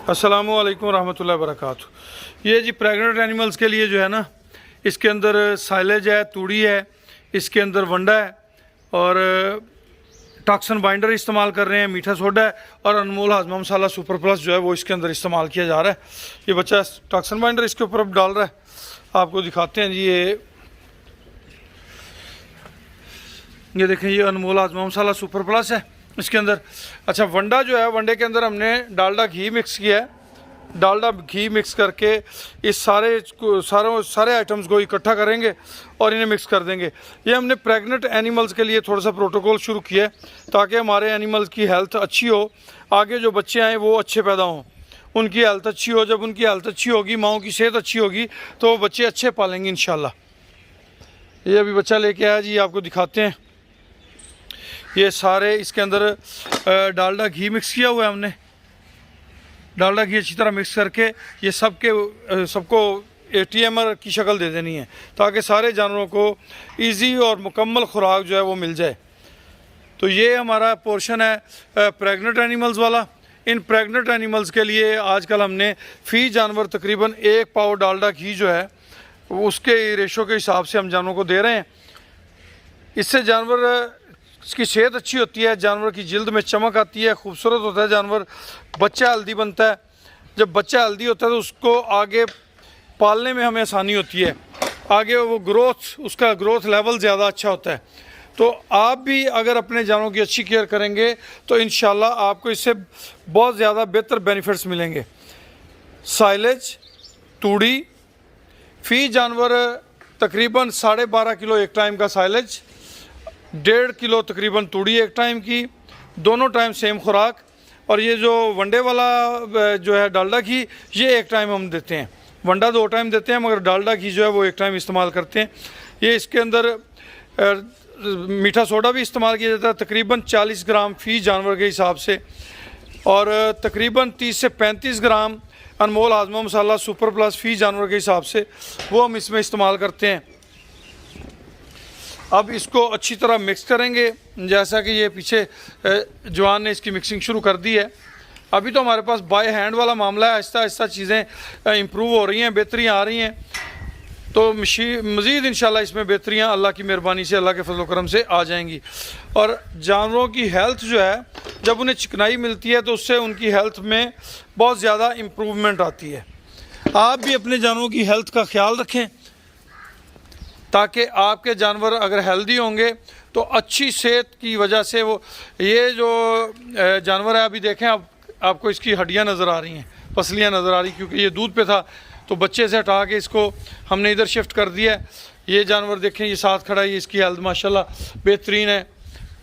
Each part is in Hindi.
अस्सलामु अलैकुम रहमतुल्लाहि व बरकातुहू। ये जी प्रेग्नेंट एनिमल्स के लिए जो है ना, इसके अंदर साइलेज है, तूड़ी है, इसके अंदर वंडा है और टॉक्सन बाइंडर इस्तेमाल कर रहे हैं, मीठा सोडा है और अनमोल हाजमा मसाला सुपर प्लस जो है वो इसके अंदर इस्तेमाल किया जा रहा है। ये बच्चा टॉक्सन बाइंडर इसके ऊपर अब डाल रहा है, आपको दिखाते हैं जी। ये देखें, ये अनमोल हाजमा मसाला सुपर प्लस है इसके अंदर। अच्छा, वंडा जो है, वंडे के अंदर हमने डालडा घी मिक्स किया है। डालडा घी मिक्स करके इस सारे आइटम्स को इकट्ठा करेंगे और इन्हें मिक्स कर देंगे। ये हमने प्रेग्नेंट एनिमल्स के लिए थोड़ा सा प्रोटोकॉल शुरू किया है ताकि हमारे एनिमल्स की हेल्थ अच्छी हो, आगे जो बच्चे आएँ वो अच्छे पैदा हों, उनकी हेल्थ अच्छी हो। जब उनकी हेल्थ अच्छी होगी, माओं की सेहत अच्छी होगी, तो वो बच्चे अच्छे पालेंगे इंशाल्लाह। ये अभी बच्चा लेके आया जी, आपको दिखाते हैं। ये सारे इसके अंदर डालडा घी मिक्स किया हुआ है हमने। डालडा घी अच्छी तरह मिक्स करके ये सबको ATMR की शक्ल दे देनी है ताकि सारे जानवरों को इजी और मुकम्मल खुराक जो है वो मिल जाए। तो ये हमारा पोर्शन है प्रेग्नेंट एनिमल्स वाला। इन प्रेग्नेंट एनिमल्स के लिए आजकल हमने फ़ी जानवर तकरीबन 1 पाव डालडा घी जो है उसके रेशो के हिसाब से हम जानवरों को दे रहे हैं। इससे जानवर इसकी सेहत अच्छी होती है, जानवर की जिल्द में चमक आती है, खूबसूरत होता है जानवर, बच्चा हेल्दी बनता है। जब बच्चा हेल्दी होता है तो उसको आगे पालने में हमें आसानी होती है, आगे वो उसका ग्रोथ लेवल ज़्यादा अच्छा होता है। तो आप भी अगर अपने जानवरों की अच्छी केयर करेंगे तो इंशाल्लाह आपको इससे बहुत ज़्यादा बेहतर बेनिफिट्स मिलेंगे। साइलेज, तूड़ी, फ़ी जानवर तकरीबन 12.5 किलो एक टाइम का साइलेज, 1.5 किलो तकरीबन तूड़ी एक टाइम की, दोनों टाइम सेम खुराक। और ये जो वंडे वाला जो है डालडा घी, ये एक टाइम हम देते हैं। वंडा 2 टाइम देते हैं, मगर डालडा घी जो है वो एक टाइम इस्तेमाल करते हैं। ये इसके अंदर मीठा सोडा भी इस्तेमाल किया जाता है, तकरीबन 40 ग्राम फ़ी जानवर के हिसाब से, और तकरीबन 30 से 35 ग्राम अनमोल हाजमा मसाला सुपर प्लस फ़ी जानवर के हिसाब से वो हम इसमें इस्तेमाल करते हैं। अब इसको अच्छी तरह मिक्स करेंगे, जैसा कि ये पीछे जवान ने इसकी मिक्सिंग शुरू कर दी है। अभी तो हमारे पास बाय हैंड वाला मामला है, आहिस्ता आहिस्ता चीज़ें इम्प्रूव हो रही हैं, बेहतरियाँ आ रही हैं। तो मज़ीद इंशाल्लाह इसमें बेहतरियाँ अल्लाह की मेहरबानी से, अल्लाह के फजल करम से आ जाएंगी। और जानवरों की हेल्थ जो है, जब उन्हें चिकनाई मिलती है तो उससे उनकी हेल्थ में बहुत ज़्यादा इम्प्रूवमेंट आती है। आप भी अपने जानवरों की हेल्थ का ख्याल रखें ताकि आपके जानवर अगर हेल्दी होंगे तो अच्छी सेहत की वजह से वो, ये जो जानवर है, अभी देखें आपको इसकी हड्डियां नज़र आ रही हैं, पसलियां नज़र आ रही, क्योंकि ये दूध पे था तो बच्चे से हटा के इसको हमने इधर शिफ्ट कर दिया है। ये जानवर देखें, ये साथ खड़ा है, ये इसकी हेल्थ माशाल्लाह बेहतरीन है।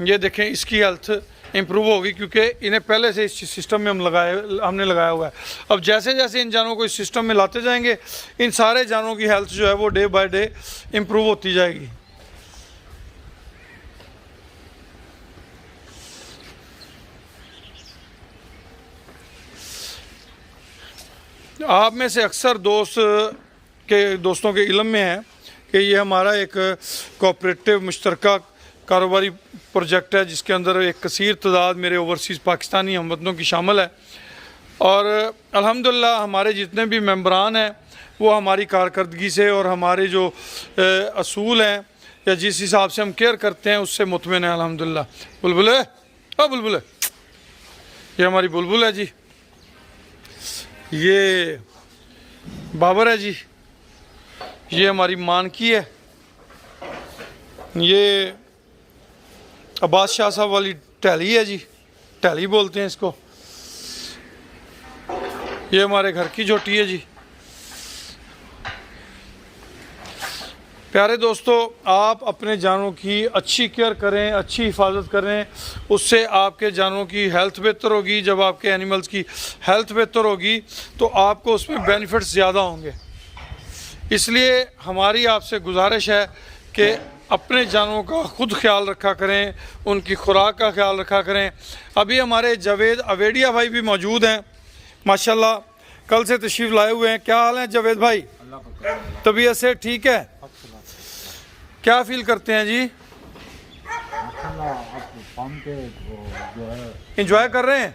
ये देखें, इसकी हेल्थ इम्प्रूव होगी क्योंकि इन्हें पहले से इस सिस्टम में हमने लगाया हुआ है। अब जैसे जैसे इन जानवरों को इस सिस्टम में लाते जाएंगे, इन सारे जानवरों की हेल्थ जो है वो डे बाय डे इम्प्रूव होती जाएगी। आप में से अक्सर दोस्तों के इल्म में है कि ये हमारा एक कोऑपरेटिव मुश्तरका कारोबारी प्रोजेक्ट है, जिसके अंदर एक कसीर तादाद मेरे ओवरसीज़ पाकिस्तानी हमवतनों की शामिल है। और अल्हम्दुलिल्लाह हमारे जितने भी मेंबरान हैं वो हमारी कारकर्दगी से और हमारे जो असूल हैं या जिस हिसाब से हम केयर करते हैं उससे मुतमिन है अल्हम्दुलिल्लाह। बुलबुल है, ओ बुलबुल है, ये हमारी बुलबुल है जी। ये बाबर है जी, ये हमारी मानकी है। ये अब्बास शाह साहब वाली टहली है जी, टहली बोलते हैं इसको। ये हमारे घर की झोटी है जी। प्यारे दोस्तों, आप अपने जानवरों की अच्छी केयर करें, अच्छी हिफाजत करें, उससे आपके जानवरों की हेल्थ बेहतर होगी। जब आपके एनिमल्स की हेल्थ बेहतर होगी तो आपको उसमें बेनिफिट्स ज़्यादा होंगे। इसलिए हमारी आपसे गुजारिश है कि अपने जानवरों का ख़ुद ख्याल रखा करें, उनकी खुराक का ख्याल रखा करें। अभी हमारे जावेद अवेडिया भाई भी मौजूद हैं माशाल्लाह, कल से तशरीफ़ लाए हुए हैं। क्या हाल है जावेद भाई? तबीयत से ठीक है? क्या फील करते हैं जी? इंजॉय इंजॉय कर रहे हैं?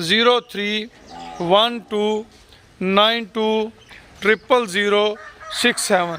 0312920067.